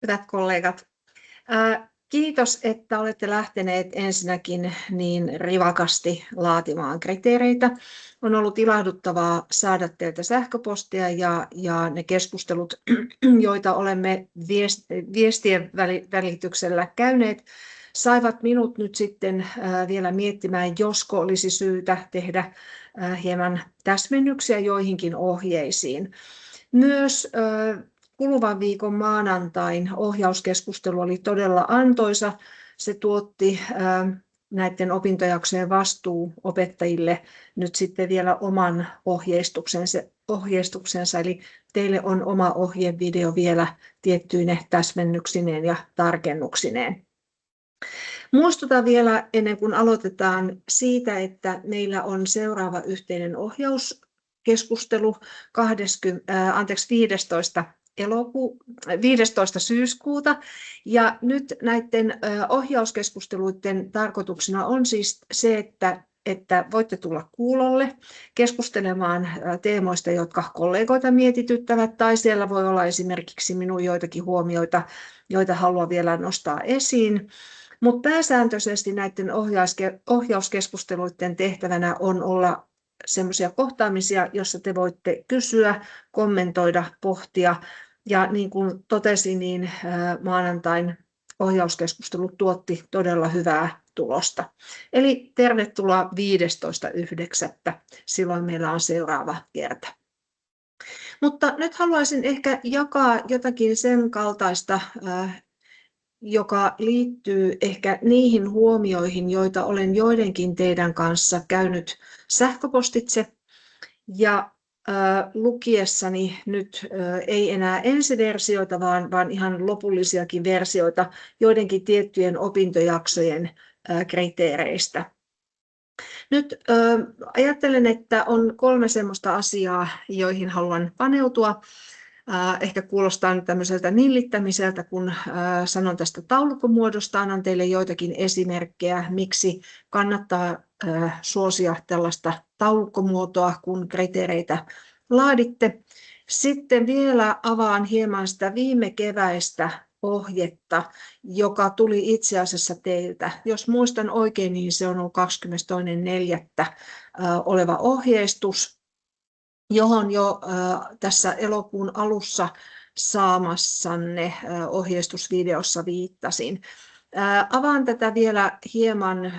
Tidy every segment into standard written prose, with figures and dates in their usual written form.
Hyvät kollegat, kiitos, että olette lähteneet ensinnäkin niin rivakasti laatimaan kriteereitä. On ollut ilahduttavaa saada teiltä sähköpostia ja ne keskustelut, joita olemme viestien välityksellä käyneet, saivat minut nyt sitten vielä miettimään, josko olisi syytä tehdä hieman täsmennyksiä joihinkin ohjeisiin. Myös kuluvan viikon maanantain ohjauskeskustelu oli todella antoisa. Se tuotti näiden opintojaksojen vastuuopettajille nyt sitten vielä oman ohjeistuksensa, eli teille on oma ohjevideo vielä tiettyine täsmennyksineen ja tarkennuksineen. Muistutan vielä ennen kuin aloitetaan siitä, että meillä on seuraava yhteinen ohjauskeskustelu 15. syyskuuta. Ja nyt näiden ohjauskeskusteluiden tarkoituksena on siis se, että voitte tulla kuulolle keskustelemaan teemoista, jotka kollegoita mietityttävät, tai siellä voi olla esimerkiksi minun joitakin huomioita, joita haluan vielä nostaa esiin. Mutta pääsääntöisesti näiden ohjauskeskusteluiden tehtävänä on olla sellaisia kohtaamisia, joissa te voitte kysyä, kommentoida, pohtia. Ja niin kuin totesin, niin maanantain ohjauskeskustelu tuotti todella hyvää tulosta. Eli tervetuloa 15.9. Silloin meillä on seuraava kerta. Mutta nyt haluaisin ehkä jakaa jotakin sen kaltaista, joka liittyy ehkä niihin huomioihin, joita olen joidenkin teidän kanssa käynyt sähköpostitse. Ja lukiessani nyt ei enää ensiversioita, vaan ihan lopullisiakin versioita joidenkin tiettyjen opintojaksojen kriteereistä. Nyt ajattelen, että on 3 sellaista asiaa, joihin haluan paneutua. Ehkä kuulostaa nyt tämmöiseltä nillittämiseltä, kun sanon tästä taulukkomuodosta. Annan teille joitakin esimerkkejä, miksi kannattaa suosia tällaista taulukkomuotoa, kun kriteereitä laaditte. Sitten vielä avaan hieman sitä viime keväistä ohjetta, joka tuli itse asiassa teiltä. Jos muistan oikein, niin se on ollut 22.4. oleva ohjeistus, johon jo tässä elokuun alussa saamassanne ohjeistusvideossa viittasin. Avaan tätä vielä hieman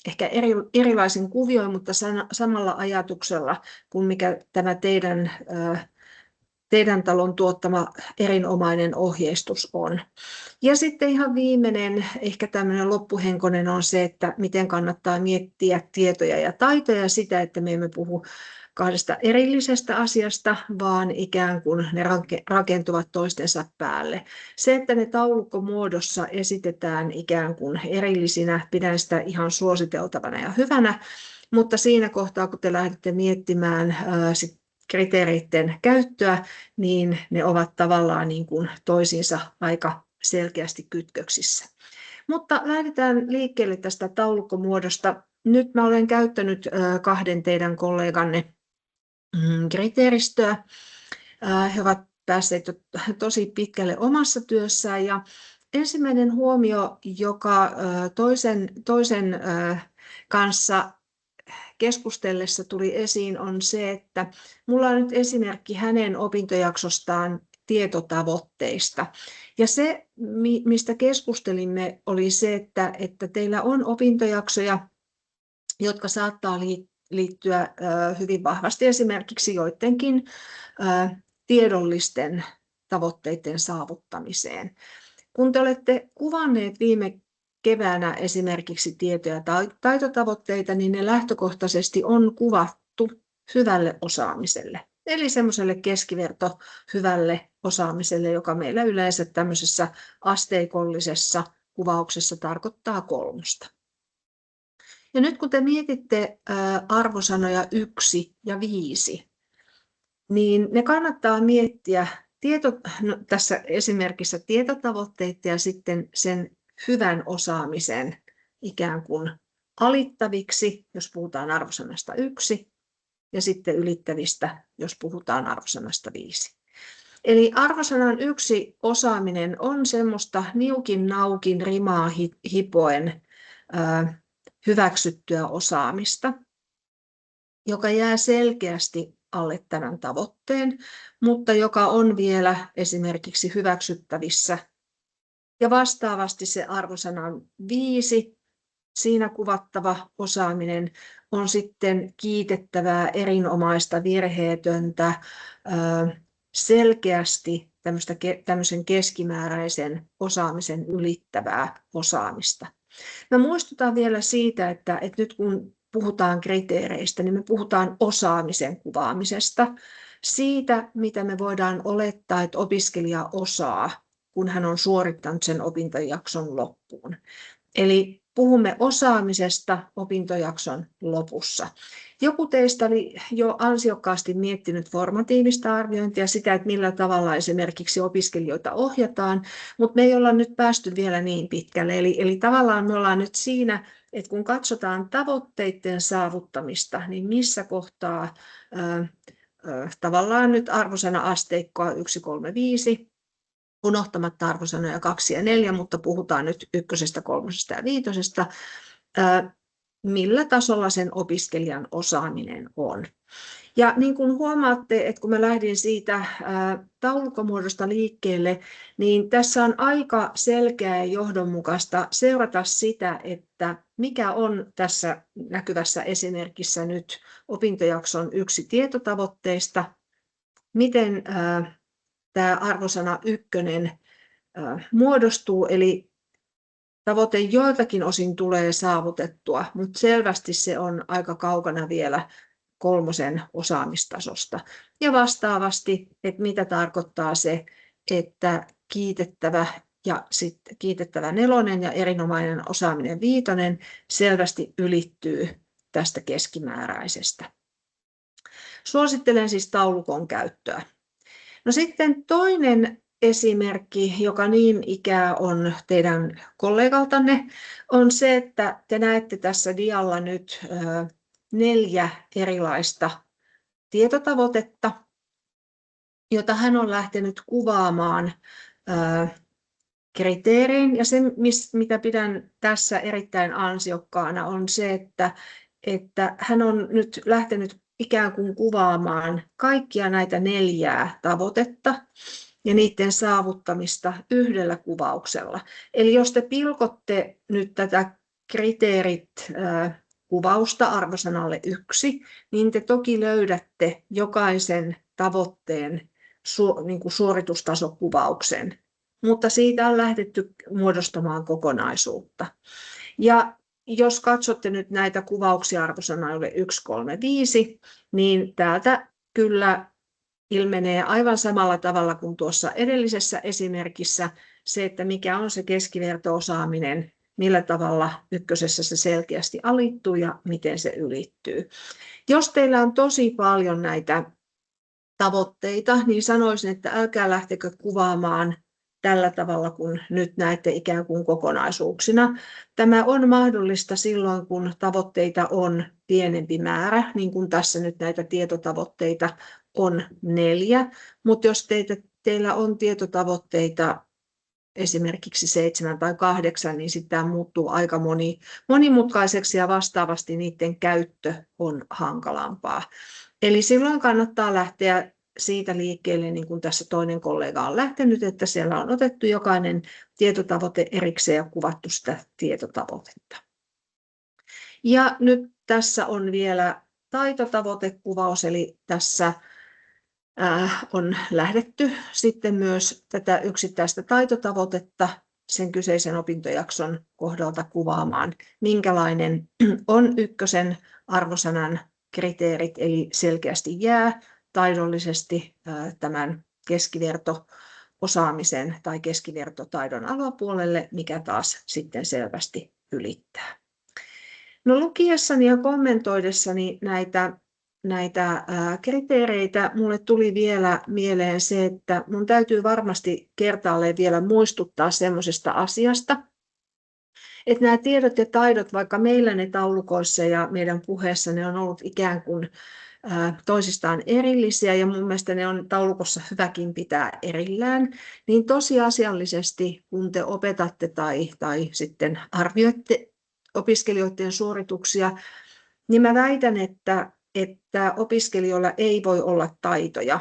ehkä erilaisin kuvioin, mutta samalla ajatuksella kuin mikä tämä teidän talon tuottama erinomainen ohjeistus on. Ja sitten ihan viimeinen, ehkä tämmöinen loppuhenkonen on se, että miten kannattaa miettiä tietoja ja taitoja sitä, että me emme puhu 2 erillisestä asiasta, vaan ikään kuin ne rakentuvat toistensa päälle. Se, että ne taulukkomuodossa esitetään ikään kuin erillisinä, pidän sitä ihan suositeltavana ja hyvänä, mutta siinä kohtaa, kun te lähdette miettimään kriteereiden käyttöä, niin ne ovat tavallaan niin kuin toisiinsa aika selkeästi kytköksissä. Mutta lähdetään liikkeelle tästä taulukkomuodosta. Nyt mä olen käyttänyt 2 teidän kolleganne kriteeristöä. He ovat päässeet tosi pitkälle omassa työssään. Ja ensimmäinen huomio, joka toisen kanssa keskustellessa tuli esiin, on se, että mulla on nyt esimerkki hänen opintojaksostaan tietotavoitteista. Ja se, mistä keskustelimme, oli se, että teillä on opintojaksoja, jotka saattaa liittyä hyvin vahvasti esimerkiksi joidenkin tiedollisten tavoitteiden saavuttamiseen. Kun te olette kuvanneet viime keväänä esimerkiksi tieto- ja taitotavoitteita, niin ne lähtökohtaisesti on kuvattu hyvälle osaamiselle. Eli semmoiselle keskiverto hyvälle osaamiselle, joka meillä yleensä tämmöisessä asteikollisessa kuvauksessa tarkoittaa 3. Ja nyt kun te mietitte arvosanoja 1 ja 5, niin ne kannattaa miettiä tässä esimerkissä tietotavoitteita ja sitten sen hyvän osaamisen ikään kuin alittaviksi, jos puhutaan arvosanasta 1, ja sitten ylittävistä, jos puhutaan arvosanasta 5. Eli arvosanan 1 osaaminen on semmoista niukin naukin rimaa hipoen hyväksyttyä osaamista, joka jää selkeästi alle tämän tavoitteen, mutta joka on vielä esimerkiksi hyväksyttävissä. Ja vastaavasti se arvosanan 5, siinä kuvattava osaaminen on sitten kiitettävää, erinomaista, virheetöntä, selkeästi tämmöisen keskimääräisen osaamisen ylittävää osaamista. Mä muistutan vielä siitä, että nyt kun puhutaan kriteereistä, niin me puhutaan osaamisen kuvaamisesta, siitä, mitä me voidaan olettaa, että opiskelija osaa, kun hän on suorittanut sen opintojakson loppuun. Eli puhumme osaamisesta opintojakson lopussa. Joku teistä oli jo ansiokkaasti miettinyt formatiivista arviointia, sitä, että millä tavalla esimerkiksi opiskelijoita ohjataan, mutta me ei olla nyt päästy vielä niin pitkälle. Eli tavallaan me ollaan nyt siinä, että kun katsotaan tavoitteiden saavuttamista, niin missä kohtaa tavallaan nyt arvosana-asteikkoa 1, 3, 5, unohtamatta arvosanoja 2 ja 4, mutta puhutaan nyt 1, 3 ja 5, millä tasolla sen opiskelijan osaaminen on. Ja niin kuin huomaatte, että kun mä lähdin siitä taulukkomuodosta liikkeelle, niin tässä on aika selkeä ja johdonmukaista seurata sitä, että mikä on tässä näkyvässä esimerkissä nyt opintojakson 1 tietotavoitteista, miten tämä arvosana 1 muodostuu, eli tavoite joiltakin osin tulee saavutettua, mutta selvästi se on aika kaukana vielä 3 osaamistasosta. Ja vastaavasti, että mitä tarkoittaa se, että kiitettävä ja sitten kiitettävä 4 ja erinomainen osaaminen 5 selvästi ylittyy tästä keskimääräisestä. Suosittelen siis taulukon käyttöä. No sitten toinen esimerkki, joka niin ikään on teidän kollegaltanne, on se, että te näette tässä dialla nyt 4 erilaista tietotavoitetta, jota hän on lähtenyt kuvaamaan kriteerein. Ja se, mitä pidän tässä erittäin ansiokkaana, on se, että hän on nyt lähtenyt ikään kuin kuvaamaan kaikkia näitä 4 tavoitetta ja niiden saavuttamista yhdellä kuvauksella. Eli jos te pilkotte nyt tätä kriteerit kuvausta arvosanalle 1, niin te toki löydätte jokaisen tavoitteen suoritustasokuvauksen, mutta siitä on lähdetty muodostamaan kokonaisuutta. Ja jos katsotte nyt näitä kuvauksia arvosanalle 1, 3, 5, niin täältä kyllä ilmenee aivan samalla tavalla kuin tuossa edellisessä esimerkissä se, että mikä on se keskiverto-osaaminen, millä tavalla 1 se selkeästi alittuu ja miten se ylittyy. Jos teillä on tosi paljon näitä tavoitteita, niin sanoisin, että älkää lähtekö kuvaamaan tällä tavalla, kun nyt näette ikään kuin kokonaisuuksina. Tämä on mahdollista silloin, kun tavoitteita on pienempi määrä, niin kuin tässä nyt näitä tietotavoitteita on 4, mutta jos teillä on tietotavoitteita esimerkiksi 7 tai 8, niin sitten tämä muuttuu aika monimutkaiseksi ja vastaavasti niiden käyttö on hankalampaa. Eli silloin kannattaa lähteä siitä liikkeelle, niin kuin tässä toinen kollega on lähtenyt, että siellä on otettu jokainen tietotavoite erikseen ja kuvattu sitä tietotavoitetta. Ja nyt tässä on vielä taitotavoitekuvaus, eli tässä on lähdetty sitten myös tätä yksittäistä taitotavoitetta sen kyseisen opintojakson kohdalta kuvaamaan, minkälainen on 1 arvosanan kriteerit, eli selkeästi jää taidollisesti tämän keskiverto-osaamisen tai keskivertotaidon alapuolelle, mikä taas sitten selvästi ylittää. No, lukiessani ja kommentoidessani näitä kriteereitä minulle tuli vielä mieleen se, että minun täytyy varmasti kertaalleen vielä muistuttaa semmoisesta asiasta, että nämä tiedot ja taidot, vaikka meillä ne taulukoissa ja meidän puheessa ne on ollut ikään kuin toisistaan erillisiä ja mun mielestä ne on taulukossa hyväkin pitää erillään, niin tosiasiallisesti kun te opetatte tai sitten arvioitte opiskelijoiden suorituksia, niin mä väitän, että opiskelijoilla ei voi olla taitoja,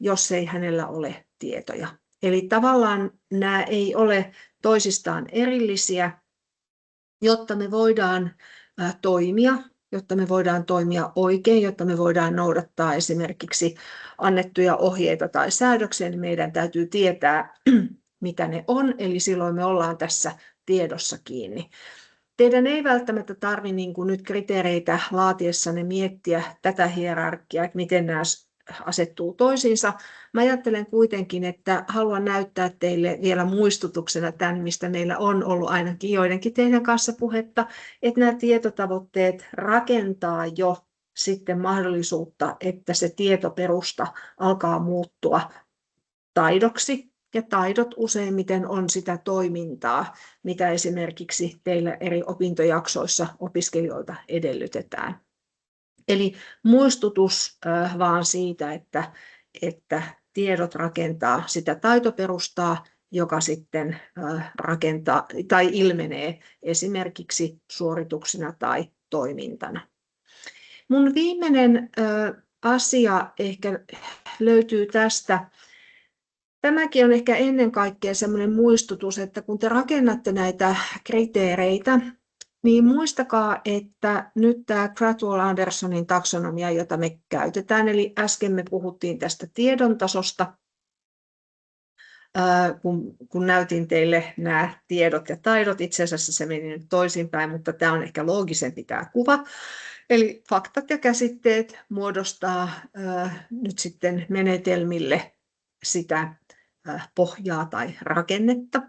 jos ei hänellä ole tietoja. Eli tavallaan nämä ei ole toisistaan erillisiä, jotta me voidaan toimia oikein, jotta me voidaan noudattaa esimerkiksi annettuja ohjeita tai säädöksiä, niin meidän täytyy tietää, mitä ne on, eli silloin me ollaan tässä tiedossa kiinni. Teidän ei välttämättä tarvitse nyt kriteereitä laatiessanne miettiä tätä hierarkiaa, että miten nämä asettuu toisiinsa. Mä ajattelen kuitenkin, että haluan näyttää teille vielä muistutuksena tämän, mistä meillä on ollut ainakin joidenkin teidän kanssa puhetta, että nämä tietotavoitteet rakentaa jo sitten mahdollisuutta, että se tietoperusta alkaa muuttua taidoksi. Ja taidot useimmiten on sitä toimintaa, mitä esimerkiksi teillä eri opintojaksoissa opiskelijoilta edellytetään. Eli muistutus vaan siitä, että tiedot rakentaa sitä taitoperustaa, joka sitten rakentaa tai ilmenee esimerkiksi suorituksena tai toimintana. Mun viimeinen asia ehkä löytyy tästä. Tämäkin on ehkä ennen kaikkea sellainen muistutus, että kun te rakennatte näitä kriteereitä, niin muistakaa, että nyt tämä Cradwell-Andersonin taksonomia, jota me käytetään, eli äsken me puhuttiin tästä tiedon tasosta, kun näytin teille nämä tiedot ja taidot, itse asiassa se meni nyt toisinpäin, mutta tämä on ehkä loogisempi tämä kuva. Eli faktat ja käsitteet muodostaa nyt sitten menetelmille sitä pohjaa tai rakennetta.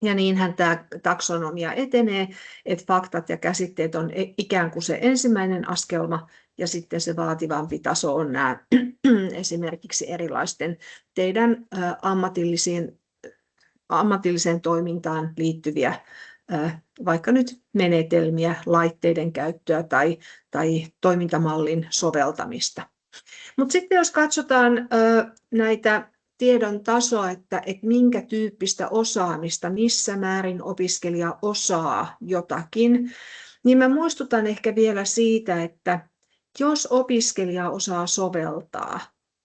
Ja niinhän tämä taksonomia etenee, että faktat ja käsitteet on ikään kuin se ensimmäinen askelma, ja sitten se vaativampi taso on nämä esimerkiksi erilaisten teidän ammatilliseen toimintaan liittyviä vaikka nyt menetelmiä, laitteiden käyttöä tai toimintamallin soveltamista. Mutta sitten jos katsotaan näitä tiedon tasoa, että minkä tyyppistä osaamista, missä määrin opiskelija osaa jotakin, niin mä muistutan ehkä vielä siitä, että jos opiskelija osaa soveltaa,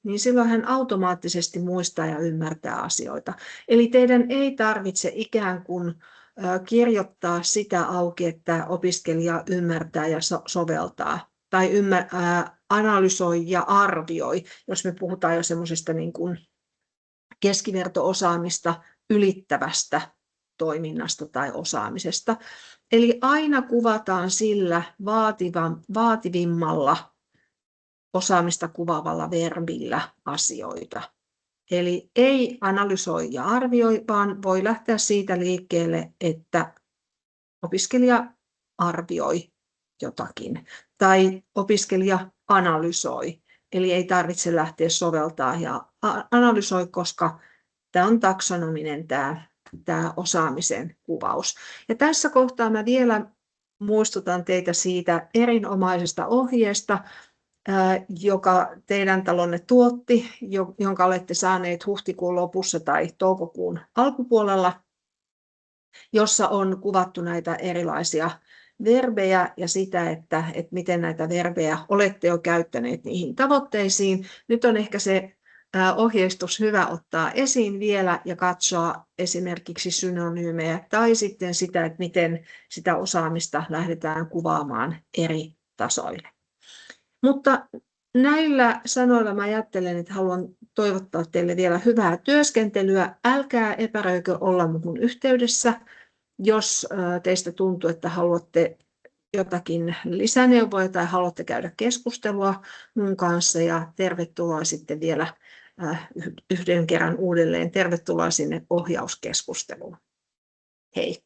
niin silloin hän automaattisesti muistaa ja ymmärtää asioita. Eli teidän ei tarvitse ikään kuin kirjoittaa sitä auki, että opiskelija ymmärtää ja soveltaa tai analysoi ja arvioi, jos me puhutaan jo semmoisesta niin kuin keskiverto-osaamista ylittävästä toiminnasta tai osaamisesta. Eli aina kuvataan sillä vaativimmalla osaamista kuvaavalla verbillä asioita. Eli ei analysoi ja arvioi, vaan voi lähteä siitä liikkeelle, että opiskelija arvioi jotakin tai opiskelija analysoi. Eli ei tarvitse lähteä soveltaa ja analysoi, koska tämä on taksonominen tämä osaamisen kuvaus. Ja tässä kohtaa mä vielä muistutan teitä siitä erinomaisesta ohjeesta, joka teidän talonne tuotti, jonka olette saaneet huhtikuun lopussa tai toukokuun alkupuolella, jossa on kuvattu näitä erilaisia verbejä ja sitä, että miten näitä verbejä olette jo käyttäneet niihin tavoitteisiin. Nyt on ehkä se ohjeistus hyvä ottaa esiin vielä ja katsoa esimerkiksi synonyymejä tai sitten sitä, että miten sitä osaamista lähdetään kuvaamaan eri tasoille. Mutta näillä sanoilla mä ajattelen, että haluan toivottaa teille vielä hyvää työskentelyä. Älkää epäröikö olla minun yhteydessä, jos teistä tuntuu, että haluatte jotakin lisäneuvoja tai haluatte käydä keskustelua mun kanssa. Ja tervetuloa sitten vielä yhden kerran uudelleen. Tervetuloa sinne ohjauskeskusteluun. Hei!